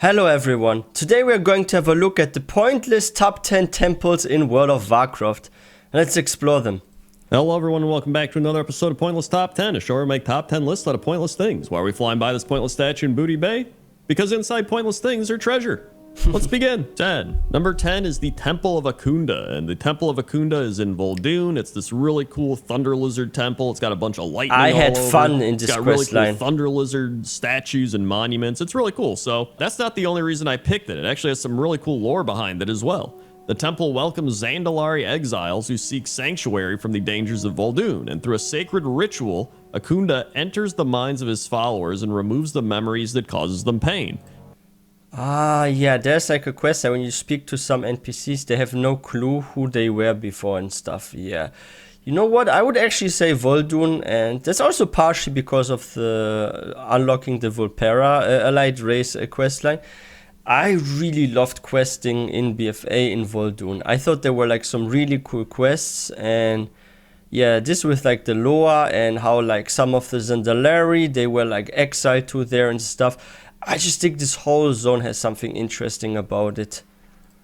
Hello everyone, today we are going to have a look at the pointless top 10 temples in World of Warcraft. Let's explore them. Hello everyone and welcome back to another episode of Pointless Top 10, a show where we make top 10 lists out of pointless things. Why are we flying by this pointless statue in Booty Bay? Because inside pointless things are treasure. Let's begin. 10. Number 10 is the Temple of Akunda, and the Temple of Akunda is in Vol'dun. It's this really cool thunder lizard temple. It's got a bunch of lightning I had all over. fun in this It's got really quest cool thunder lizard statues and monuments. It's really cool. So that's not the only reason I picked it. It actually has some really cool lore behind it as well. The temple welcomes Zandalari exiles who seek sanctuary from the dangers of Vol'dun, and through a sacred ritual, Akunda enters the minds of his followers and removes the memories that causes them pain. Yeah, there's like a quest that when you speak to some NPCs, they have no clue who they were before and stuff. Yeah. You know what? I would actually say Vol'dun, and that's also partially because of the unlocking the Vulpera allied race questline. I really loved questing in BFA in Vol'dun. I thought there were like some really cool quests, and yeah, this with like the lore and how like some of the Zandalari, they were like exiled to there and stuff. I just think this whole zone has something interesting about it.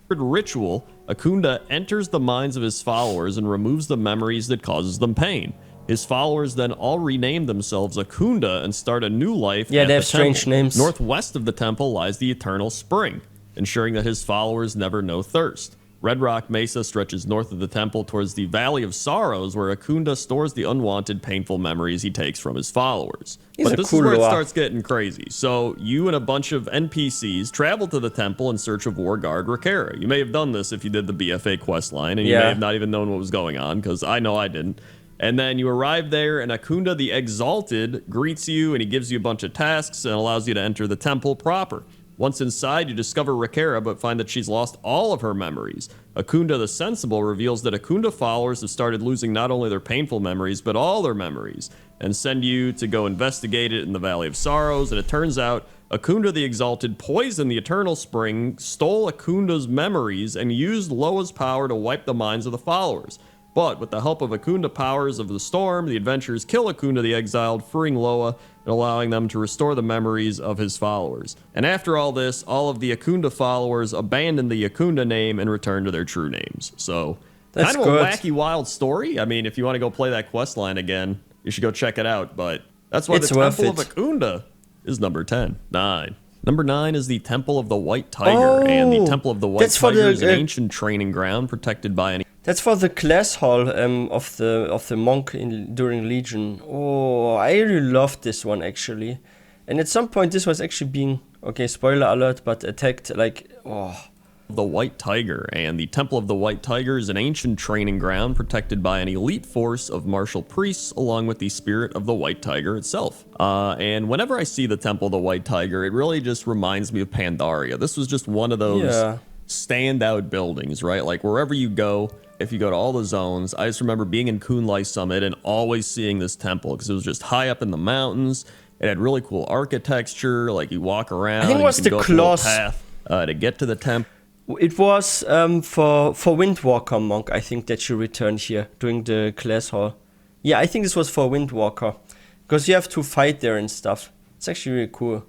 Ritual, Akunda enters the minds of his followers and removes the memories that causes them pain. His followers then all rename themselves Akunda and start a new life. Yeah, at they have the strange temple. names. Northwest of the temple lies the Eternal Spring, ensuring that his followers never know thirst. Red Rock Mesa stretches north of the temple towards the Valley of Sorrows, where Akunda stores the unwanted, painful memories he takes from his followers. But this is where it starts getting crazy. So you and a bunch of NPCs travel to the temple in search of War Guard Rakera. You may have done this if you did the BFA quest line, and you may have not even known what was going on, because I know I didn't. And then you arrive there, and Akunda the Exalted greets you, and he gives you a bunch of tasks and allows you to enter the temple proper. Once inside, you discover Rakera, but find that she's lost all of her memories. Akunda the Sensible reveals that Akunda followers have started losing not only their painful memories, but all their memories, and send you to go investigate it in the Valley of Sorrows. And it turns out Akunda the Exalted poisoned the Eternal Spring, stole Akunda's memories, and used Loa's power to wipe the minds of the followers. But with the help of Akunda powers of the storm, the adventurers kill Akunda the Exiled, freeing Loa and allowing them to restore the memories of his followers. And after all this, all of the Akunda followers abandon the Akunda name and return to their true names. So, that's kind of good. A wacky, wild story. I mean, if you want to go play that quest line again, you should go check it out. But that's why it's the Temple of Akunda is number 10. 9. Number 9 is the Temple of the White Tiger, and the Temple of the White Tiger is an ancient training ground protected by an... That's for the class hall of the monk during Legion. Oh, I really loved this one actually. And at some point this was actually being, okay, spoiler alert, but attacked like, The White Tiger, and the Temple of the White Tiger is an ancient training ground protected by an elite force of martial priests along with the spirit of the White Tiger itself. And whenever I see the Temple of the White Tiger, it really just reminds me of Pandaria. This was just one of those standout buildings, right? Like wherever you go, if you go to all the zones, I just remember being in Kunlai Summit and always seeing this temple because it was just high up in the mountains. It had really cool architecture, like you walk around, I think it was and you the can go up a claws. little path to get to the temple. It was for Windwalker monk, I think, that you returned here during the class hall. Yeah, I think this was for Windwalker because you have to fight there and stuff. It's actually really cool.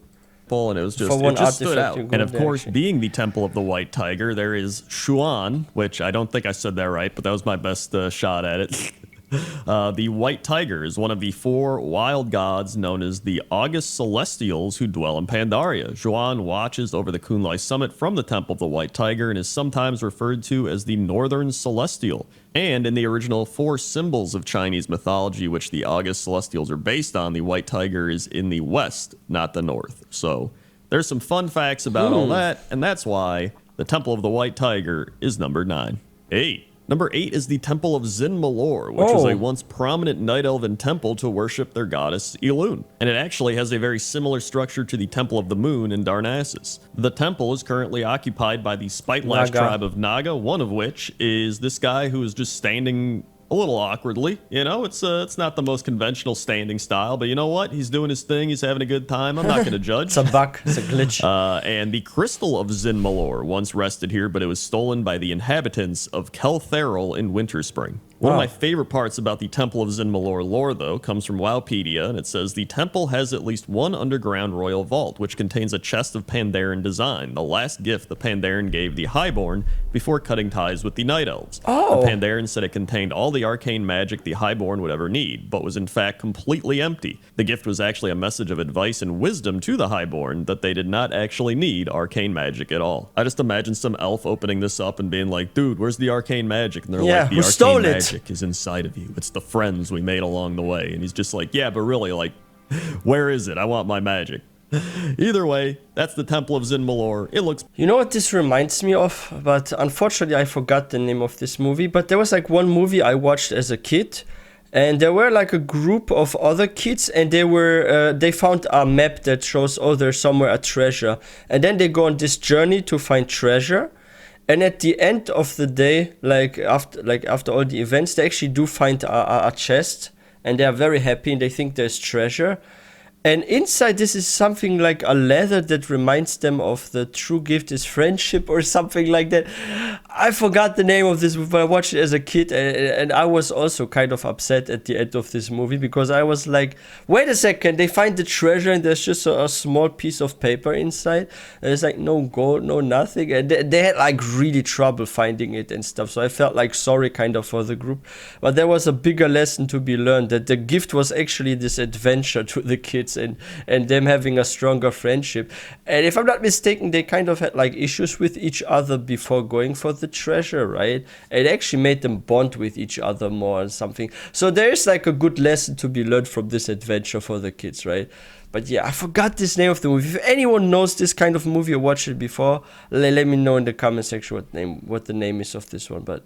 And it was just, it just stood out. And of course, being the Temple of the White Tiger, there is Shuan, which I don't think I said that right, but that was my best shot at it. The White Tiger is one of the 4 wild gods known as the August Celestials who dwell in Pandaria. Zhuan watches over the Kunlai Summit from the Temple of the White Tiger and is sometimes referred to as the Northern Celestial. And in the original 4 symbols of Chinese mythology, which the August Celestials are based on, the White Tiger is in the west, not the north. So there's some fun facts about all that, and that's why the Temple of the White Tiger is number 9. 8. Number 8 is the Temple of Zin Malor, which was a once prominent Night Elven temple to worship their goddess Elune. And it actually has a very similar structure to the Temple of the Moon in Darnassus. The temple is currently occupied by the Spitelash tribe of Naga, one of which is this guy who is just standing a little awkwardly. You know, it's not the most conventional standing style, but you know what? He's doing his thing. He's having a good time. I'm not going to judge. It's a bug. It's a glitch. And the crystal of Zin Malor once rested here, but it was stolen by the inhabitants of Keltheril in Winterspring. One of my favorite parts about the Temple of Zinmalor lore, though, comes from Wowpedia, and it says the temple has at least one underground royal vault, which contains a chest of Pandaren design, the last gift the Pandaren gave the Highborn before cutting ties with the Night Elves. Oh. The Pandaren said it contained all the arcane magic the Highborn would ever need, but was in fact completely empty. The gift was actually a message of advice and wisdom to the Highborn that they did not actually need arcane magic at all. I just imagine some elf opening this up and being like, dude, where's the arcane magic? And they're like, the who stole arcane it? magic is inside of you. It's the friends we made along the way. And he's just like, yeah, but really, like, where is it? I want my magic. Either way, that's the Temple of Zinmalor. It looks... You know what this reminds me of? But unfortunately, I forgot the name of this movie. But there was like one movie I watched as a kid. And there were like a group of other kids, and they found a map that shows, oh, there's somewhere a treasure. And then they go on this journey to find treasure. And at the end of the day, after all the events, they actually do find a chest, and they are very happy, and they think there's treasure. And inside this is something like a leather that reminds them of the true gift is friendship or something like that. I forgot the name of this movie, but I watched it as a kid, and I was also kind of upset at the end of this movie because I was like, wait a second, they find the treasure and there's just a small piece of paper inside. And it's like no gold, no nothing. And they had like really trouble finding it and stuff. So I felt like sorry kind of for the group. But there was a bigger lesson to be learned, that the gift was actually this adventure to the kids. And them having a stronger friendship. And if I'm not mistaken, they kind of had like issues with each other before going for the treasure, right? It actually made them bond with each other more or something. So there is like a good lesson to be learned from this adventure for the kids, right? But yeah, I forgot this name of the movie. If anyone knows this kind of movie or watched it before, let me know in the comment section what the name is of this one. But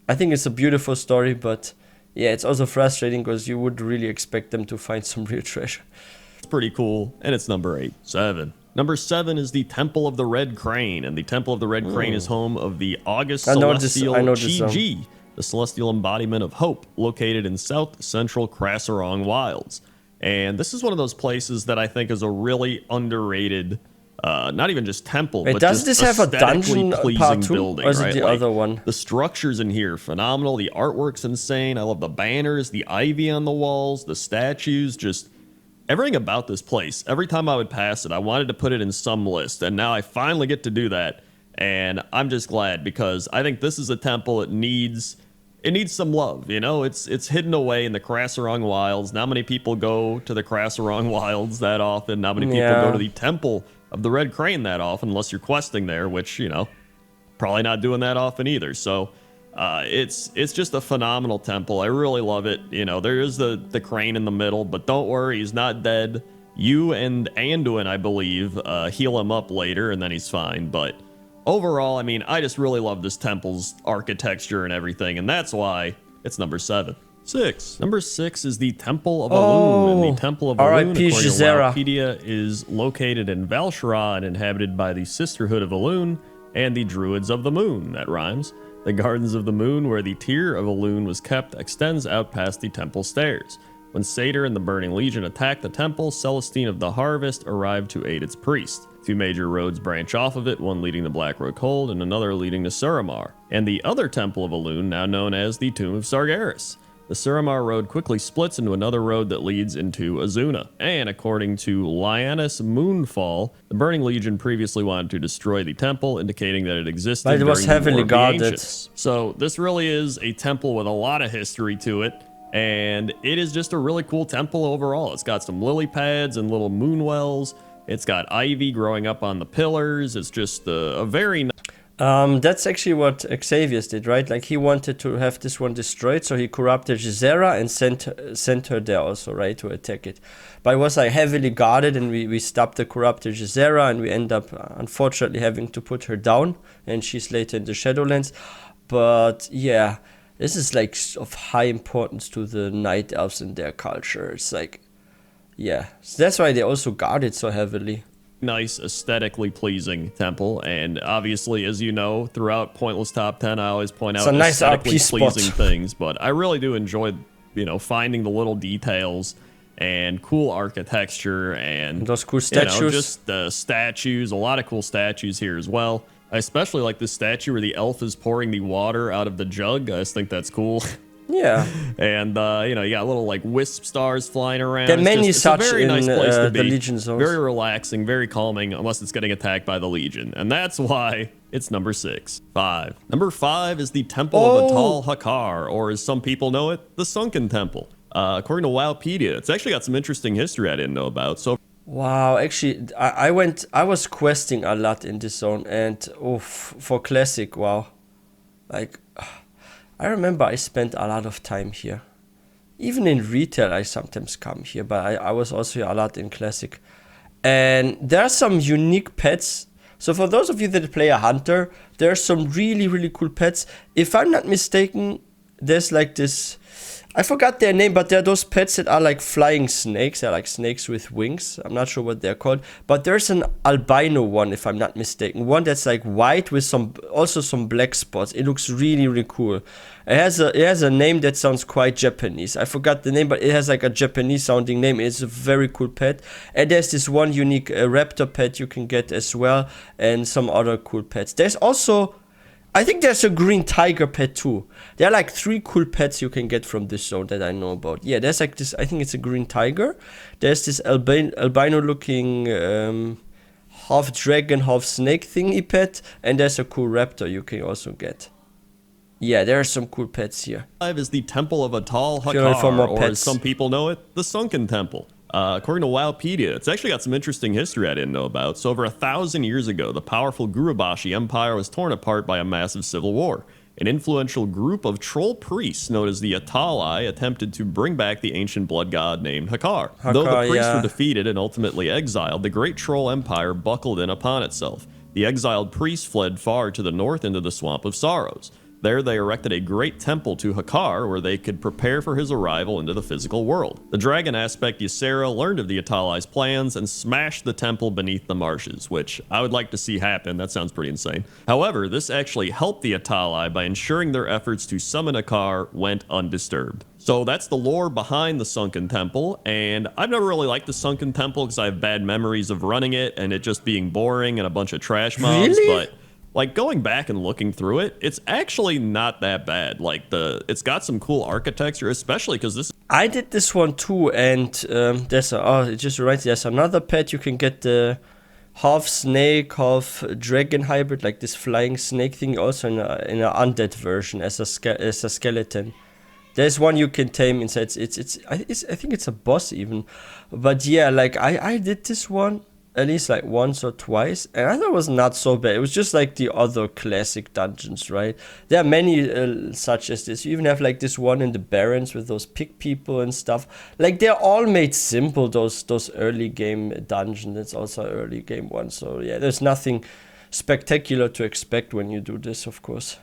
I think it's a beautiful story, but yeah, it's also frustrating because you would really expect them to find some real treasure. Pretty cool, and it's number 8. 7. Number 7 is the Temple of the Red Crane, and the Temple of the Red Crane is home of the August Celestial Chi-Ji, the celestial embodiment of hope, located in south central Krasarong Wilds. And this is one of those places that I think is a really underrated, not even just temple, but does just this have a dungeon pleasing part 2, building, or is it right? the other one? The structures in here, phenomenal. The artwork's insane. I love the banners, the ivy on the walls, the statues, just... everything about this place. Every time I would pass it, I wanted to put it in some list, and now I finally get to do that, and I'm just glad because I think this is a temple that needs some love. You know, it's hidden away in the Krasarong Wilds. Not many people go to the Krasarong Wilds that often. Not many people go to the Temple of the Red Crane that often, unless you're questing there, which, you know, probably not doing that often either. So it's just a phenomenal temple. I really love it. You know, there is the crane in the middle, but don't worry, he's not dead. You and Anduin, I believe, heal him up later, and then he's fine. But overall, I mean, I just really love this temple's architecture and everything, and that's why it's number 7. 6. Number 6 is the Temple of Elune, and the Temple of Elune, according to Wikipedia, is located in Val'sharah and inhabited by the Sisterhood of Elune and the Druids of the Moon. That rhymes. The Gardens of the Moon, where the Tear of Elune was kept, extends out past the temple stairs. When Satyr and the Burning Legion attacked the temple, Celestine of the Harvest arrived to aid its priest. 2 major roads branch off of it, one leading to Blackrock Hold and another leading to Suramar, and the other Temple of Elune, now known as the Tomb of Sargeras. The Suramar Road quickly splits into another road that leads into Azuna. And according to Lyanus Moonfall, the Burning Legion previously wanted to destroy the temple, indicating that it existed but it was heavily guarded. So this really is a temple with a lot of history to it, and it is just a really cool temple overall. It's got some lily pads and little moon wells. It's got ivy growing up on the pillars. It's just a very... That's actually what Xavier did, right? Like, he wanted to have this one destroyed, so he corrupted Gisera and sent her there also, right, to attack it. But it was like heavily guarded, and we stopped the corrupted Gisera, and we end up unfortunately having to put her down, and she's later in the Shadowlands. But yeah, this is like of high importance to the Night Elves and their culture. It's like, yeah, so that's why they also guard it so heavily. Nice, aesthetically pleasing temple, and obviously, as you know, throughout Pointless Top 10, I always point out nice aesthetically RP pleasing spot. things, but I really do enjoy, you know, finding the little details and cool architecture and those cool statues. You know, just the statues, a lot of cool statues here as well. I especially like this statue where the elf is pouring the water out of the jug. I just think that's cool. Yeah. And you got little like wisp stars flying around. There are many it's a such very in nice place to the be. Legion zones. Very relaxing, very calming, unless it's getting attacked by the Legion. And that's why it's number 6. 5. Number 5 is the Temple of Atal Hakar, or as some people know it, the Sunken Temple. According to Wowpedia, it's actually got some interesting history I didn't know about. So Wow, actually, I was questing a lot in this zone, and for classic, wow. Like, I remember I spent a lot of time here. Even in retail, I sometimes come here, but I was also here a lot in classic. And there are some unique pets. So for those of you that play a hunter, there are some really, really cool pets. If I'm not mistaken, there's like this, I forgot their name, but there are those pets that are like flying snakes. They're like snakes with wings. I'm not sure what they're called. But there's an albino one, if I'm not mistaken. One that's like white with also some black spots. It looks really, really cool. It has a name that sounds quite Japanese. I forgot the name, but it has like a Japanese sounding name. It's a very cool pet. And there's this one unique raptor pet you can get as well. And some other cool pets. There's also, I think there's a green tiger pet too. There are like 3 cool pets you can get from this zone that I know about. Yeah, there's like this, I think it's a green tiger. There's this albino looking half dragon, half snake thingy pet. And there's a cool raptor you can also get. Yeah, there are some cool pets here. 5 is the Temple of Atal Fury for more Hakar, or pets. as some people know it, the Sunken Temple. According to Wowpedia, it's actually got some interesting history I didn't know about. So over 1,000 years ago, the powerful Gurubashi Empire was torn apart by a massive civil war. An influential group of troll priests known as the Atalai attempted to bring back the ancient blood god named Hakar. Though the priests were defeated and ultimately exiled, the great troll empire buckled in upon itself. The exiled priests fled far to the north into the Swamp of Sorrows. There they erected a great temple to Hakar where they could prepare for his arrival into the physical world. The dragon aspect Ysera learned of the Atalai's plans and smashed the temple beneath the marshes, which I would like to see happen. That sounds pretty insane. However, this actually helped the Atalai by ensuring their efforts to summon Hakar went undisturbed. So that's the lore behind the Sunken Temple, and I've never really liked the Sunken Temple because I have bad memories of running it and it just being boring and a bunch of trash mobs, Really? but like going back and looking through it, it's actually not that bad. Like it's got some cool architecture, especially because this. I did this one too, and it just reminds me, there's another pet you can get, the half snake, half dragon hybrid, like this flying snake thing, also in a undead version as a skeleton. There's one you can tame inside. I think it's a boss even, but yeah, like I did this one at least like once or twice, and I thought it was not so bad. It was just like the other classic dungeons, right? There are many such as this. You even have like this one in the Barrens with those pig people and stuff. Like they're all made simple, those early game dungeons. It's also an early game one. So yeah, there's nothing spectacular to expect when you do this, of course.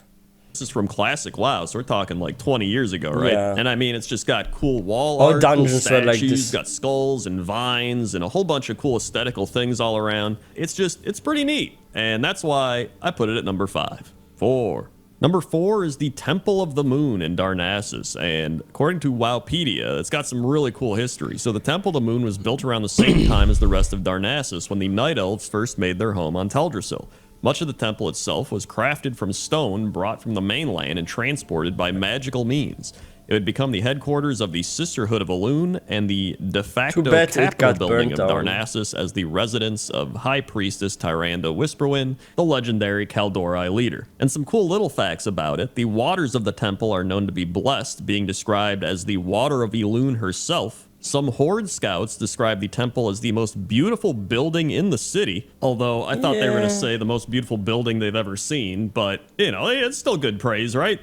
This is from classic WoW, so we're talking like 20 years ago, right? Yeah. And I mean, it's just got cool wall All art, dungeons cool are like statues, this. got skulls and vines and a whole bunch of cool aesthetical things all around. It's pretty neat. And that's why I put it at number 5. 4. Number 4 is the Temple of the Moon in Darnassus, and according to Wowpedia, it's got some really cool history. So the Temple of the Moon was built around the same time as the rest of Darnassus when the Night Elves first made their home on Teldrassil. Much of the temple itself was crafted from stone brought from the mainland and transported by magical means. It would become the headquarters of the Sisterhood of Elune and the de facto capital building of Darnassus as the residence of High Priestess Tyrande Whisperwind, the legendary Kaldorei leader. And some cool little facts about it: the waters of the temple are known to be blessed, being described as the water of Elune herself. Some Horde scouts describe the temple as the most beautiful building in the city, although I thought they were going to say the most beautiful building they've ever seen, but, you know, it's still good praise, right?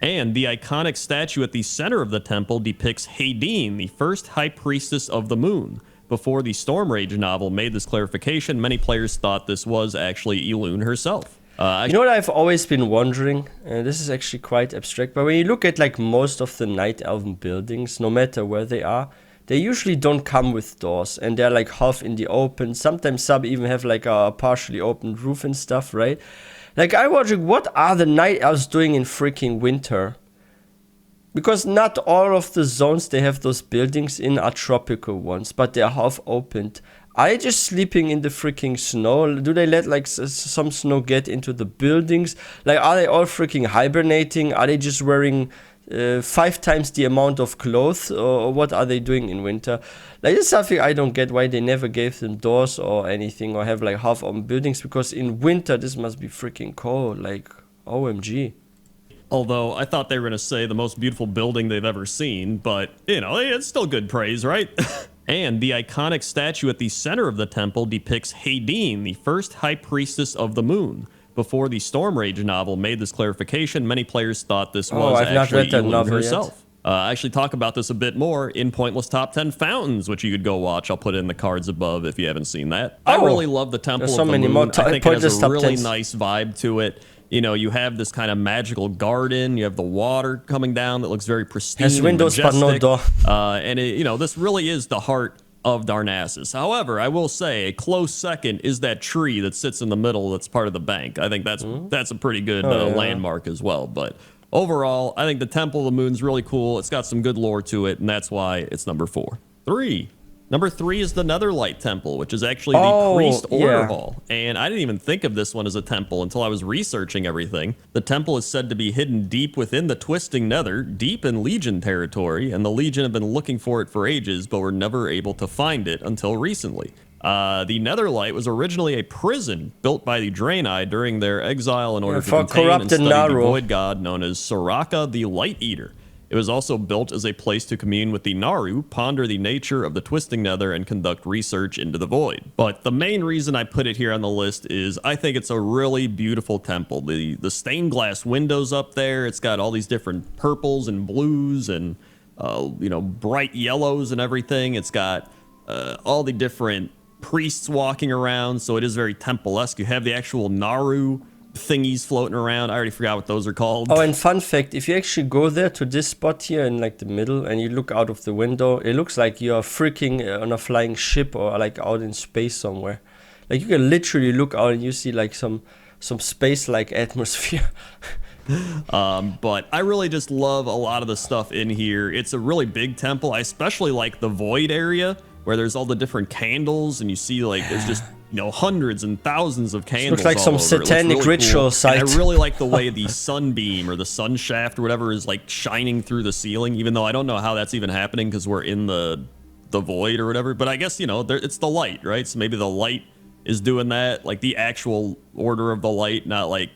And the iconic statue at the center of the temple depicts Hadeen, the first High Priestess of the Moon. Before the Storm Rage novel made this clarification, many players thought this was actually Elune herself. You know what I've always been wondering? This is actually quite abstract, but when you look at like most of the Night Elven buildings, no matter where they are, they usually don't come with doors, and they're like half in the open. Sometimes some even have like a partially open roof and stuff, right? Like I'm wondering, what are the Night Elves doing in freaking winter? Because not all of the zones they have those buildings in are tropical ones, but they're half opened. Are they just sleeping in the freaking snow? Do they let like some snow get into the buildings? Like, are they all freaking hibernating? Are they just wearing 5 times the amount of clothes, or what are they doing in winter? Like, it's something I don't get, why they never gave them doors or anything, or have like half open buildings, because in winter this must be freaking cold, like OMG. Although I thought they were going to say the most beautiful building they've ever seen, but, you know, it's still good praise, right? And the iconic statue at the center of the temple depicts Hadeen, the first high priestess of the moon. Before the Storm Rage novel made this clarification, many players thought this was I've not actually read that Eowyn novel herself. I actually talk about this a bit more in Pointless Top 10 Fountains, which you could go watch. I'll put it in the cards above if you haven't seen that. I really love the Temple so of the many Moon. more I think it has Pointless a Top really 10s. nice vibe to it. You know, you have this kind of magical garden. You have the water coming down that looks very pristine. Has windows but no majestic. door. And it, you know, this really is the heart of Darnassus. However, I will say a close second is that tree that sits in the middle that's part of the bank. I think that's a pretty good landmark as well. But overall, I think the Temple of the Moon's really cool. It's got some good lore to it, and that's why it's number 4. 3. Number 3 is the Netherlight Temple, which is actually the Priest Order Hall. And I didn't even think of this one as a temple until I was researching everything. The temple is said to be hidden deep within the Twisting Nether, deep in Legion territory, and the Legion have been looking for it for ages, but were never able to find it until recently. The Netherlight was originally a prison built by the Draenei during their exile in order to contain and study the void god known as Soraka the Light Eater. It was also built as a place to commune with the Naru, ponder the nature of the Twisting Nether, and conduct research into the void. But the main reason I put it here on the list is I think it's a really beautiful temple. The stained glass windows up there, it's got all these different purples and blues and you know, bright yellows and everything. It's got all the different priests walking around, so it is very temple-esque. You have the actual Naru thingies floating around. I already forgot what those are called. Oh, and fun fact, if you actually go there to this spot here in like the middle and you look out of the window, it looks like you're freaking on a flying ship or like out in space somewhere. Like you can literally look out and you see like some space-like atmosphere. But I really just love a lot of the stuff in here. It's a really big temple. I especially like the void area where there's all the different candles and you see like there's just, you know, hundreds and thousands of candles. Looks like some satanic really ritual cool. site. And I really like the way the sunbeam or the sun shaft or whatever is like shining through the ceiling, even though I don't know how that's even happening because we're in the void or whatever. But I guess, you know, it's the light, right? So maybe the light is doing that, like the actual order of the light, not like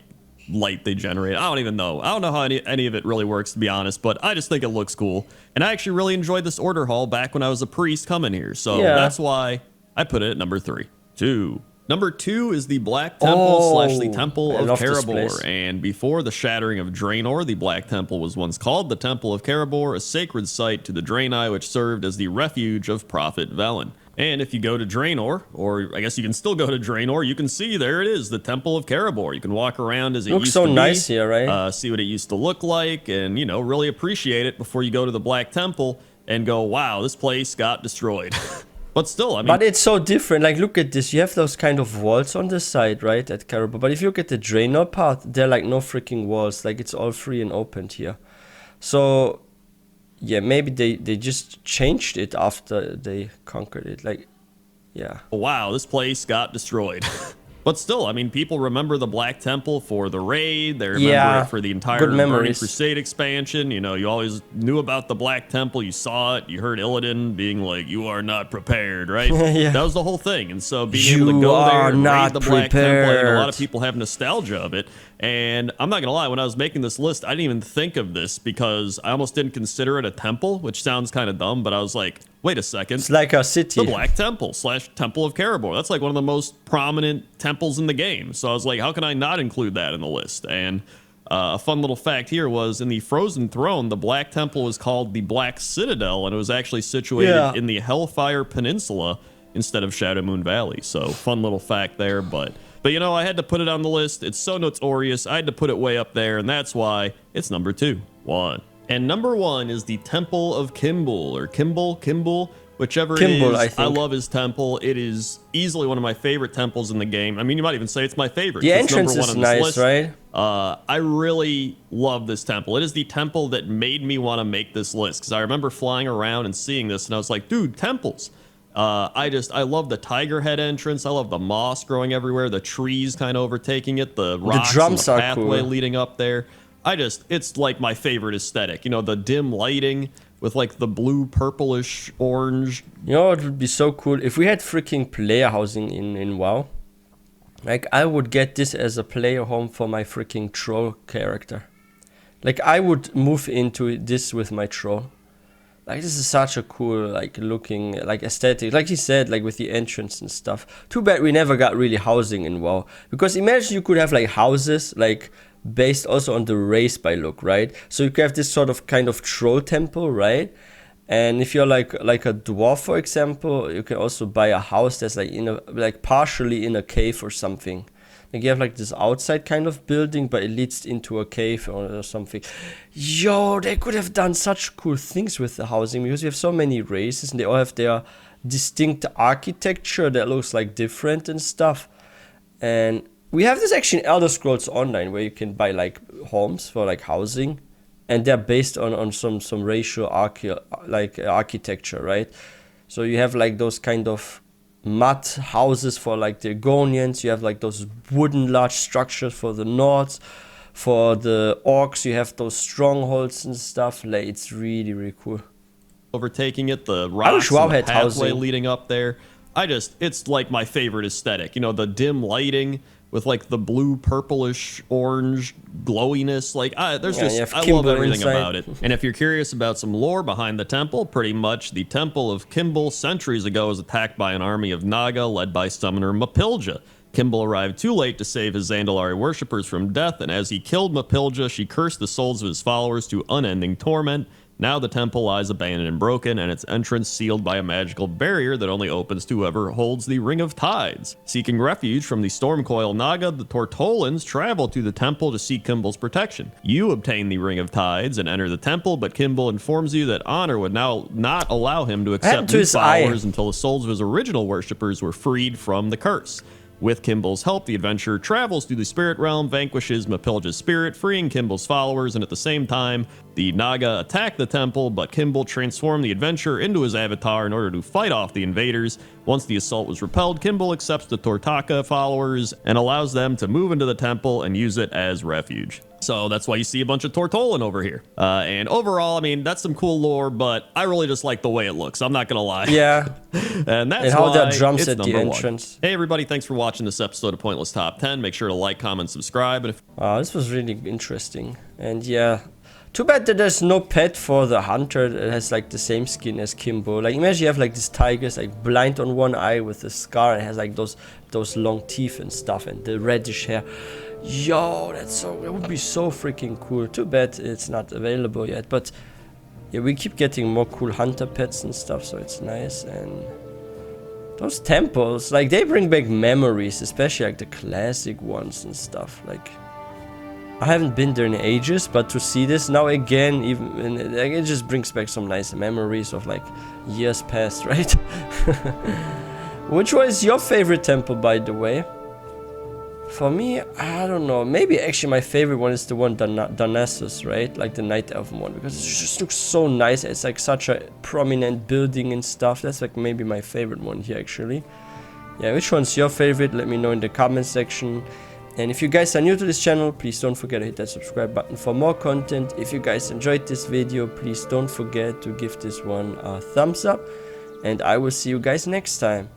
light they generate. I don't even know. I don't know how any of it really works, to be honest, but I just think it looks cool. And I actually really enjoyed this order hall back when I was a priest coming here. So that's why I put it at number 3. 2. Number 2 is the Black Temple slash the Temple of Karabor. And before the shattering of Draenor, the Black Temple was once called the Temple of Karabor, a sacred site to the Draenei, which served as the refuge of Prophet Velen. And if you go to Draenor, or I guess you can still go to Draenor, you can see there it is, the Temple of Karabor. You can walk around as it used to be. Looks so nice here, right? See what it used to look like and, you know, really appreciate it before you go to the Black Temple and go, wow, this place got destroyed. But still, I mean... But it's so different. Like, look at this. You have those kind of walls on the side, right, at Karabor. But if you look at the Draenor part, there are like no freaking walls. Like, it's all free and opened here. So... yeah, maybe they just changed it after they conquered it. Like, yeah. Wow, this place got destroyed. But still, I mean, people remember the Black Temple for the raid. They remember it for the entire Burning Crusade expansion. You know, you always knew about the Black Temple. You saw it. You heard Illidan being like, you are not prepared, right? Yeah. That was the whole thing. And so being able to go there and raid the Black Temple, and a lot of people have nostalgia of it. And I'm not going to lie, when I was making this list, I didn't even think of this because I almost didn't consider it a temple, which sounds kind of dumb, but I was like, wait a second. It's like a city. The Black Temple slash Temple of Karabor. That's like one of the most prominent temples in the game. So I was like, how can I not include that in the list? And a fun little fact here was in the Frozen Throne, the Black Temple was called the Black Citadel, and it was actually situated in the Hellfire Peninsula instead of Shadow Moon Valley. So fun little fact there, but you know, I had to put it on the list. It's so notorious. I had to put it way up there, and that's why it's number 2. And number 1 is the Temple of Kimbul, or Kimbul, whichever it is. I love his temple. It is easily one of my favorite temples in the game. I mean, you might even say it's my favorite. The entrance is nice, right? I really love this temple. It is the temple that made me want to make this list, because I remember flying around and seeing this, and I was like, dude, temples. I love the tiger head entrance. I love the moss growing everywhere, the trees kind of overtaking it, the rocks, the pathway leading up there. It's like my favorite aesthetic. You know, the dim lighting with like the blue, purplish, orange. You know, it would be so cool if we had freaking player housing in WoW. Like, I would get this as a player home for my freaking troll character. Like, I would move into this with my troll. Like, this is such a cool, like, looking, like, aesthetic. Like he said, like, with the entrance and stuff. Too bad we never got really housing in WoW. Because imagine you could have, like, houses, like, based also on the race by look, right? So you could have this sort of kind of troll temple, right? And if you're like a dwarf, for example, you can also buy a house that's like partially in a cave or something. Like you have like this outside kind of building, but it leads into a cave or something. Yo, they could have done such cool things with the housing because we have so many races and they all have their distinct architecture that looks like different and stuff. And we have this actually in Elder Scrolls Online where you can buy like homes for like housing. And they're based on some racial architecture, right? So you have like those kind of mud houses for like the Argonians. You have like those wooden large structures for the Nords. For the Orcs, you have those strongholds and stuff. Like, it's really, really cool. Overtaking it, the rocks and the pathway leading up there. It's like my favorite aesthetic. You know, the dim lighting with like the blue, purplish, orange glowiness. Like, I love everything about it. And if you're curious about some lore behind the temple, pretty much the temple of Kimball centuries ago was attacked by an army of Naga led by summoner Mapilja. Kimball arrived too late to save his Zandalari worshippers from death, and as he killed Mapilja, she cursed the souls of his followers to unending torment. Now the temple lies abandoned and broken, and its entrance sealed by a magical barrier that only opens to whoever holds the Ring of Tides. Seeking refuge from the Stormcoil Naga, the Tortolans travel to the temple to seek Kimball's protection. You obtain the Ring of Tides and enter the temple, but Kimball informs you that Honor would now not allow him to accept new followers until the souls of his original worshippers were freed from the curse. With Kimball's help, the adventurer travels through the spirit realm, vanquishes Mapilja's spirit, freeing Kimball's followers, and at the same time, the Naga attack the temple, but Kimball transformed the adventurer into his avatar in order to fight off the invaders. Once the assault was repelled, Kimball accepts the Tortaka followers and allows them to move into the temple and use it as refuge. So that's why you see a bunch of Tortolan over here. And overall, I mean, that's some cool lore, but I really just like the way it looks. I'm not going to lie. Yeah. And that's how why that jumps it's at the entrance. Hey, everybody. Thanks for watching this episode of Pointless Top 10. Make sure to like, comment, subscribe. And this was really interesting. And yeah, too bad that there's no pet for the hunter that has like the same skin as Kimbo. Like imagine you have like this tiger, like blind on one eye with a scar and has like those long teeth and stuff and the reddish hair. Yo, that would be so freaking cool. Too bad it's not available yet, but yeah, we keep getting more cool hunter pets and stuff, so it's nice. And those temples, like they bring back memories, especially like the classic ones and stuff. Like I haven't been there in ages, but to see this now again, even like, it just brings back some nice memories of like years past, right? Which was your favorite temple, by the way? For me, I don't know. Maybe actually my favorite one is the one Darnassus, right? Like the Night Elven one, because it just looks so nice. It's like such a prominent building and stuff. That's like maybe my favorite one here, actually. Yeah, which one's your favorite? Let me know in the comment section. And if you guys are new to this channel, please don't forget to hit that subscribe button for more content. If you guys enjoyed this video, please don't forget to give this one a thumbs up. And I will see you guys next time.